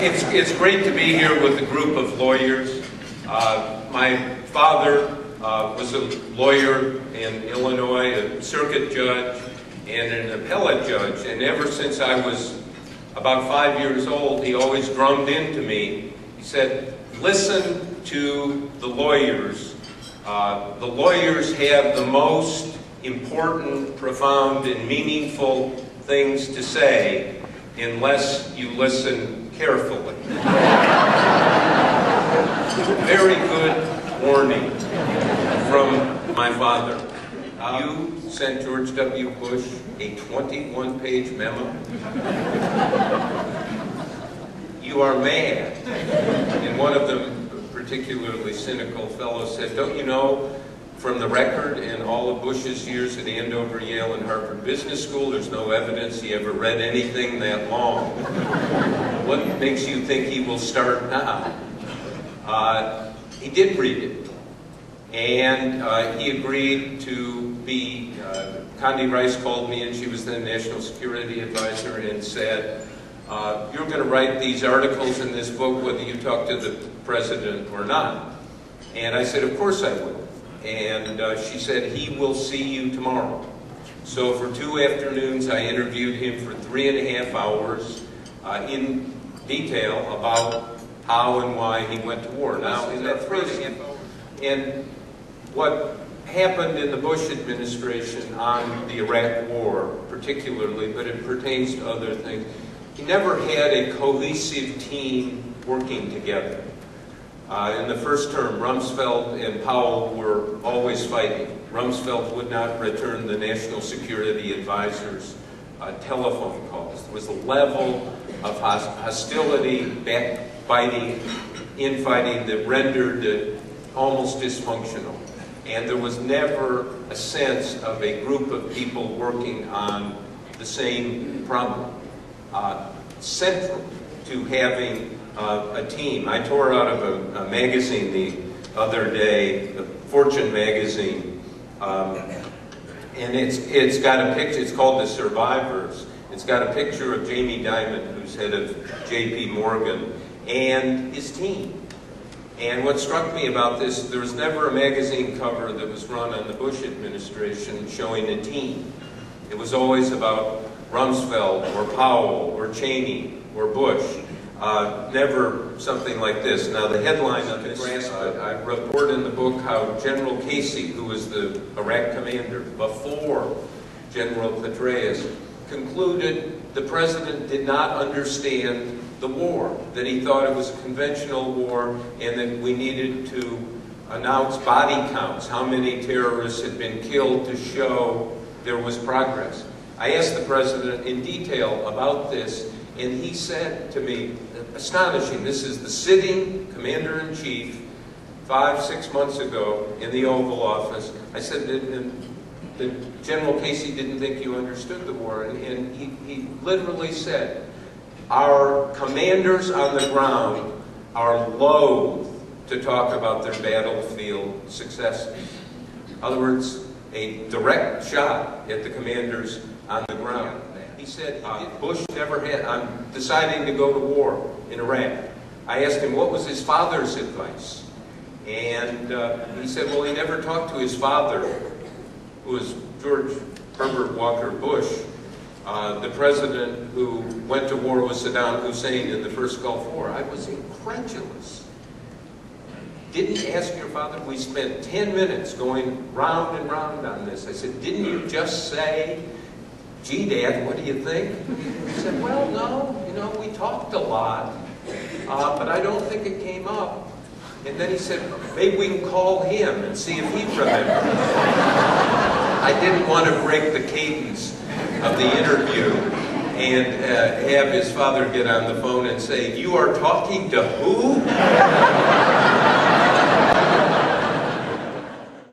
It's great to be here with a group of lawyers. My father was a lawyer in Illinois, a circuit judge and an appellate judge, and ever since I was about 5 years old, he always drummed into me. He said, listen to the lawyers. The lawyers have the most important, profound, and meaningful things to say unless you listen carefully. Very good warning from my father. You sent George W. Bush a 21-page memo. You are mad. And one of them, a particularly cynical fellow, said, don't you know, from the record in all of Bush's years at Andover, Yale, and Harvard Business School, there's no evidence he ever read anything that long. What makes you think he will start now? He did read it. And he agreed to be, Condi Rice called me, and she was then National Security Advisor, and said, you're going to write these articles in this book whether you talk to the president or not. And I said, of course I will. And she said, he will see you tomorrow. So for 2 afternoons, I interviewed him for 3.5 hours in detail about how and why he went to war. Now, in that 3.5 hours, and what happened in the Bush administration on the Iraq War, particularly, but it pertains to other things, he never had a cohesive team working together. In the first term, Rumsfeld and Powell were always fighting. Rumsfeld would not return the National Security Advisor's telephone calls. There was a level of hostility, backbiting, infighting that rendered it almost dysfunctional. And there was never a sense of a group of people working on the same problem. Central to having a team. I tore out of a magazine the other day, the Fortune magazine, and it's got a picture, it's called The Survivors. It's got a picture of Jamie Dimon, who's head of J.P. Morgan, and his team. And what struck me about this, there was never a magazine cover that was run on the Bush administration showing a team. It was always about Rumsfeld or Powell or Cheney or Bush. Never something like this. Now the headline of this, I report in the book how General Casey, who was the Iraq commander before General Petraeus, concluded the president did not understand the war, that he thought it was a conventional war and that we needed to announce body counts, how many terrorists had been killed to show there was progress. I asked the president in detail about this, and he said to me, astonishing, this is the sitting commander-in-chief 5-6 months ago in the Oval Office. I said that General Casey didn't think you understood the war, and he literally said, our commanders on the ground are loath to talk about their battlefield successes. In other words, a direct shot at the commanders on the ground. He said, Bush never had, I'm deciding to go to war in Iraq. I asked him, what was his father's advice? And he said, well, he never talked to his father, who was George Herbert Walker Bush, the president who went to war with Saddam Hussein in the first Gulf War. I was incredulous. Didn't ask your father? We spent 10 minutes going round and round on this. I said, didn't you just say, gee, Dad, what do you think? He said, well, no, you know, we talked a lot, but I don't think it came up. And then he said, maybe we can call him and see if he remembers. I didn't want to break the cadence of the interview and have his father get on the phone and say, you are talking to who?